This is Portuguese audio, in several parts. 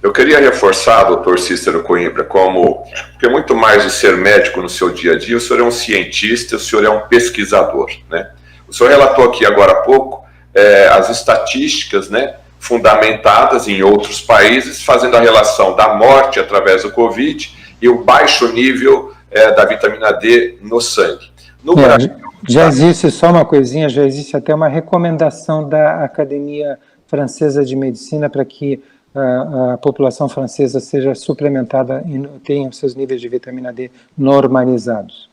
Eu queria reforçar, doutor Cícero Coimbra, porque muito mais de ser médico no seu dia a dia, o senhor é um cientista, o senhor é um pesquisador, né? O senhor relatou aqui agora há pouco as estatísticas, né, fundamentadas em outros países, fazendo a relação da morte através do Covid e o baixo nível da vitamina D no sangue. No Brasil, já existe, só uma coisinha, já existe até uma recomendação da Academia Francesa de Medicina para que a população francesa seja suplementada e tenha seus níveis de vitamina D normalizados.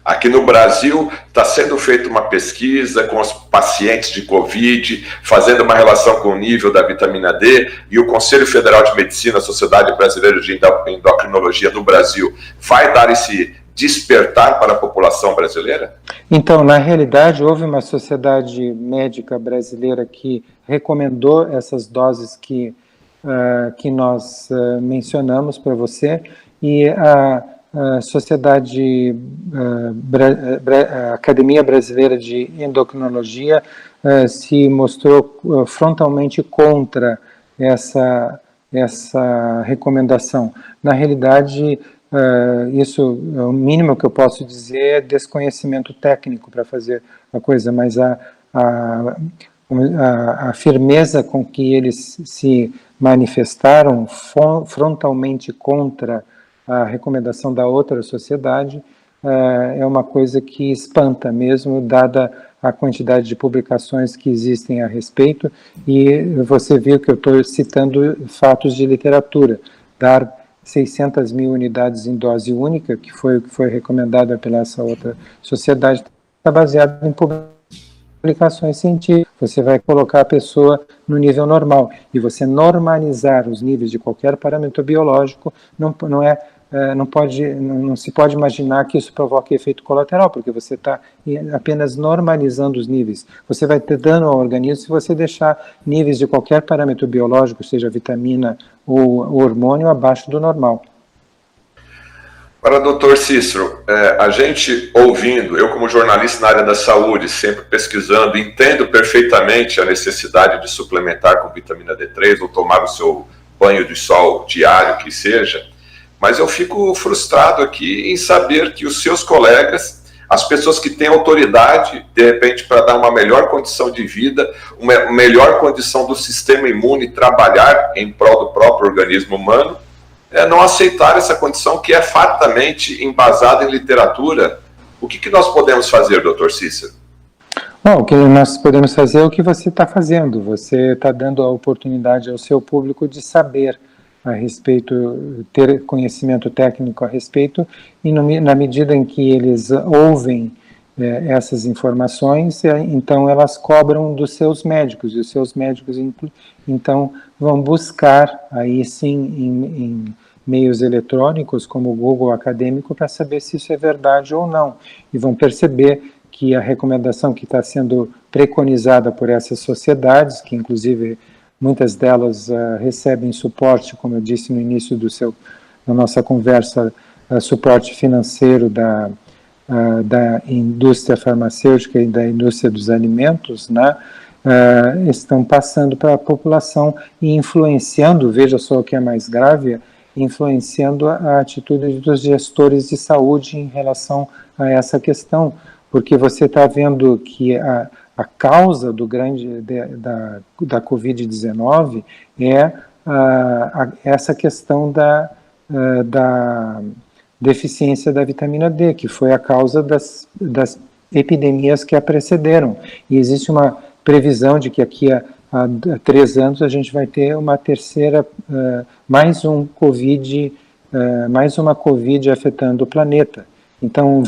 Aqui no Brasil está sendo feita uma pesquisa com os pacientes de Covid, fazendo uma relação com o nível da vitamina D, e o Conselho Federal de Medicina, a Sociedade Brasileira de Endocrinologia do Brasil, vai dar esse despertar para a população brasileira? Então, na realidade, houve uma sociedade médica brasileira que recomendou essas doses que nós mencionamos para você, e a Academia Brasileira de Endocrinologia se mostrou frontalmente contra essa recomendação. Na realidade, isso, o mínimo que eu posso dizer é desconhecimento técnico para fazer a coisa, mas a firmeza com que eles se manifestaram frontalmente contra a recomendação da outra sociedade é uma coisa que espanta mesmo, dada a quantidade de publicações que existem a respeito, e você viu que eu estou citando fatos de literatura. Dar 600 mil unidades em dose única, que foi recomendada pela essa outra sociedade, está baseado em publicações científicas. Você vai colocar a pessoa no nível normal, e você normalizar os níveis de qualquer parâmetro biológico não se pode imaginar que isso provoque efeito colateral, porque você está apenas normalizando os níveis. Você vai ter dano ao organismo se você deixar níveis de qualquer parâmetro biológico, seja vitamina ou hormônio, abaixo do normal. Para doutor Cícero, a gente ouvindo, eu como jornalista na área da saúde, sempre pesquisando, entendo perfeitamente a necessidade de suplementar com vitamina D3 ou tomar o seu banho de sol diário, que seja, mas eu fico frustrado aqui em saber que os seus colegas, as pessoas que têm autoridade, de repente, para dar uma melhor condição de vida, uma melhor condição do sistema imune trabalhar em prol do próprio organismo humano, não aceitar essa condição que é fartamente embasada em literatura. O que nós podemos fazer, doutor Cícero? Bom, o que nós podemos fazer é o que você está fazendo. Você está dando a oportunidade ao seu público de saber a respeito, ter conhecimento técnico a respeito, e na medida em que eles ouvem essas informações, então elas cobram dos seus médicos, e os seus médicos então vão buscar aí sim em meios eletrônicos como o Google Acadêmico para saber se isso é verdade ou não, e vão perceber que a recomendação que está sendo preconizada por essas sociedades, que inclusive muitas delas recebem suporte, como eu disse no início da nossa conversa, suporte financeiro da indústria farmacêutica e da indústria dos alimentos, né, estão passando para a população e influenciando, veja só o que é mais grave, influenciando a atitude dos gestores de saúde em relação a essa questão, porque você está vendo que a causa da Covid-19 é essa questão da deficiência da vitamina D, que foi a causa das epidemias que a precederam. E existe uma previsão de que aqui a 3 anos a gente vai ter uma terceira, mais uma Covid afetando o planeta. Então,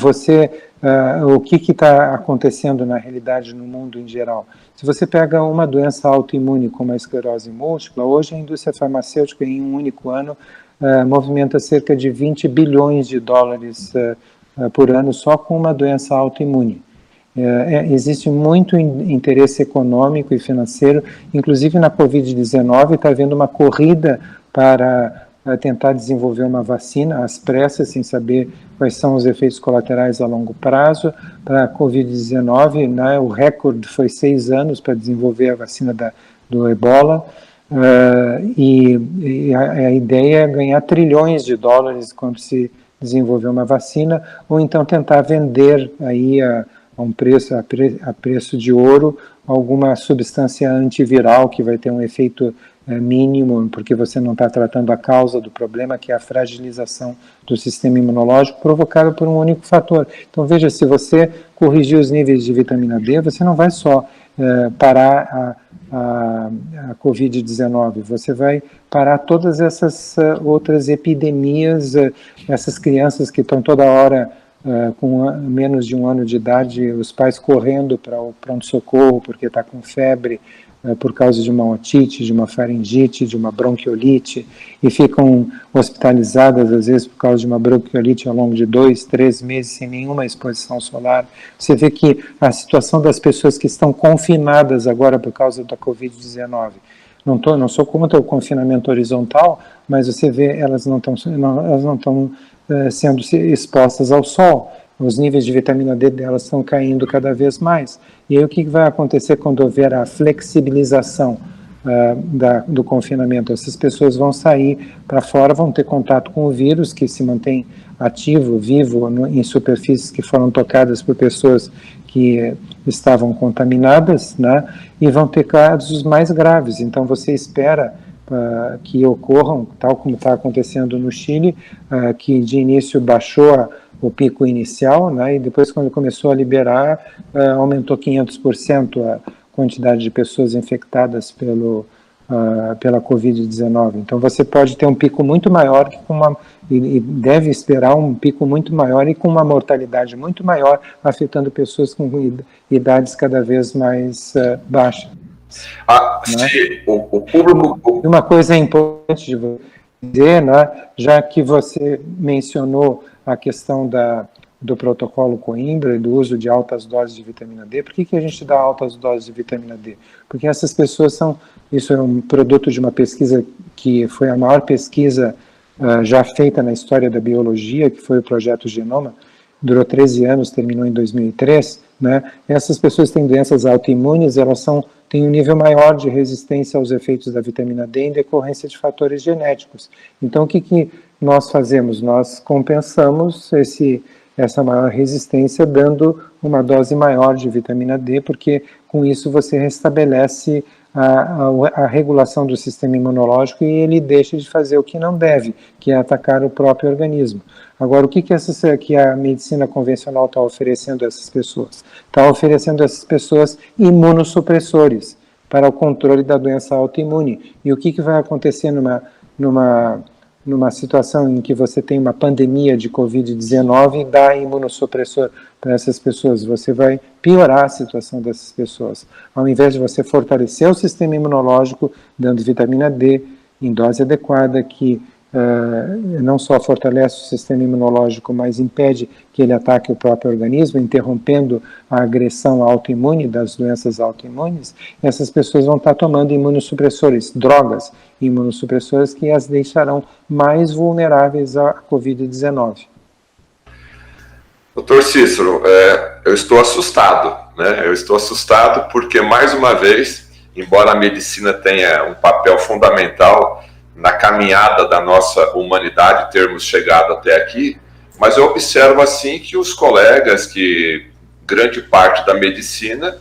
o que está acontecendo na realidade no mundo em geral? Se você pega uma doença autoimune como a esclerose múltipla, hoje a indústria farmacêutica em um único ano movimenta cerca de 20 bilhões de dólares por ano só com uma doença autoimune. Existe muito interesse econômico e financeiro, inclusive na Covid-19 está havendo uma corrida para tentar desenvolver uma vacina às pressas, sem saber quais são os efeitos colaterais a longo prazo. Para a Covid-19, né, o recorde foi 6 anos para desenvolver a vacina do Ebola. e a ideia é ganhar trilhões de dólares quando se desenvolver uma vacina, ou então tentar vender aí a um preço, a preço de ouro, alguma substância antiviral que vai ter um efeito mínimo, porque você não está tratando a causa do problema, que é a fragilização do sistema imunológico provocada por um único fator. Então veja, se você corrigir os níveis de vitamina D, você não vai só parar a Covid-19, você vai parar todas essas outras epidemias, essas crianças que estão toda hora com menos de 1 ano de idade, os pais correndo para o pronto-socorro porque está com febre, por causa de uma otite, de uma faringite, de uma bronquiolite, e ficam hospitalizadas, às vezes, por causa de uma bronquiolite ao longo de 2, 3 meses, sem nenhuma exposição solar. Você vê que a situação das pessoas que estão confinadas agora por causa da Covid-19, não sou contra o confinamento horizontal, mas você vê, elas não estão sendo expostas ao sol, os níveis de vitamina D delas estão caindo cada vez mais. E aí o que vai acontecer quando houver a flexibilização do confinamento? Essas pessoas vão sair para fora, vão ter contato com o vírus, que se mantém ativo, vivo, em superfícies que foram tocadas por pessoas que estavam contaminadas, né? E vão ter casos mais graves. Então você espera que ocorram, tal como está acontecendo no Chile, que de início baixou o pico inicial, né, e depois, quando começou a liberar, aumentou 500% a quantidade de pessoas infectadas pela Covid-19. Então, você pode ter um pico muito maior e deve esperar um pico muito maior e com uma mortalidade muito maior, afetando pessoas com idades cada vez mais baixas. Né? Se o público... Uma coisa importante de você dizer, né, já que você mencionou a questão do protocolo Coimbra e do uso de altas doses de vitamina D. Por que a gente dá altas doses de vitamina D? Porque essas pessoas isso é um produto de uma pesquisa que foi a maior pesquisa já feita na história da biologia, que foi o Projeto Genoma, durou 13 anos, terminou em 2003, né? Essas pessoas têm doenças autoimunes, elas têm um nível maior de resistência aos efeitos da vitamina D em decorrência de fatores genéticos. Então, o que nós fazemos? Nós compensamos essa maior resistência dando uma dose maior de vitamina D, porque com isso você restabelece a regulação do sistema imunológico e ele deixa de fazer o que não deve, que é atacar o próprio organismo. Agora, o que a medicina convencional está oferecendo a essas pessoas? Está oferecendo a essas pessoas imunossupressores para o controle da doença autoimune. E o que vai acontecer numa situação em que você tem uma pandemia de Covid-19 e dá imunossupressor para essas pessoas? Você vai piorar a situação dessas pessoas. Ao invés de você fortalecer o sistema imunológico, dando vitamina D em dose adequada, que não só fortalece o sistema imunológico, mas impede que ele ataque o próprio organismo, interrompendo a agressão autoimune das doenças autoimunes, essas pessoas vão estar tomando imunossupressores, drogas imunossupressoras que as deixarão mais vulneráveis à Covid-19. Doutor Cícero, eu estou assustado, né? Eu estou assustado porque, mais uma vez, embora a medicina tenha um papel fundamental na caminhada da nossa humanidade, termos chegado até aqui, mas eu observo assim que os colegas, que grande parte da medicina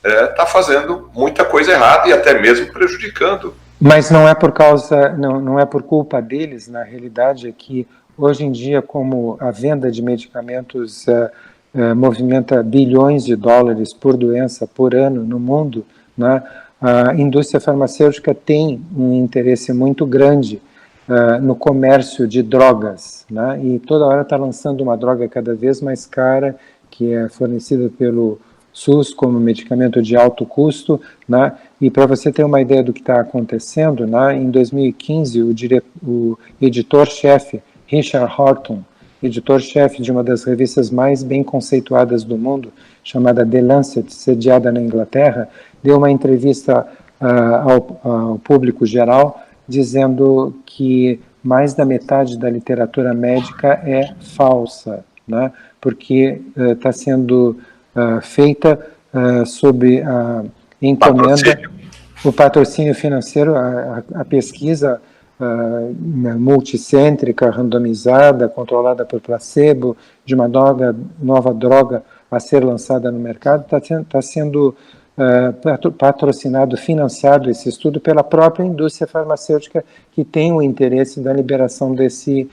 está fazendo muita coisa errada e até mesmo prejudicando. Mas não é por causa, não é por culpa deles, na realidade é que hoje em dia, como a venda de medicamentos movimenta bilhões de dólares por doença por ano no mundo, né? A indústria farmacêutica tem um interesse muito grande no comércio de drogas, né? E toda hora está lançando uma droga cada vez mais cara, que é fornecida pelo SUS como medicamento de alto custo, né? E para você ter uma ideia do que está acontecendo, né? Em 2015, o editor-chefe, Richard Horton, editor-chefe de uma das revistas mais bem conceituadas do mundo, chamada The Lancet, sediada na Inglaterra, deu uma entrevista ao público geral, dizendo que mais da metade da literatura médica é falsa, né? Porque está sendo feita sob a encomenda o patrocínio financeiro, a pesquisa multicêntrica, randomizada, controlada por placebo, de uma nova droga a ser lançada no mercado, está sendo patrocinado, financiado esse estudo pela própria indústria farmacêutica que tem o interesse da liberação desse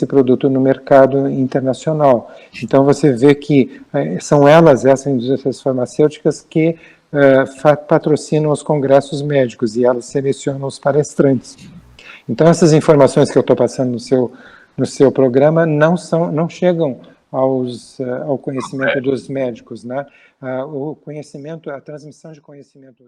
produto no mercado internacional. Então você vê que são essas indústrias farmacêuticas que patrocinam os congressos médicos e elas selecionam os palestrantes. Então essas informações que eu estou passando no seu programa não chegam ao conhecimento dos médicos, né? O conhecimento, a transmissão de conhecimento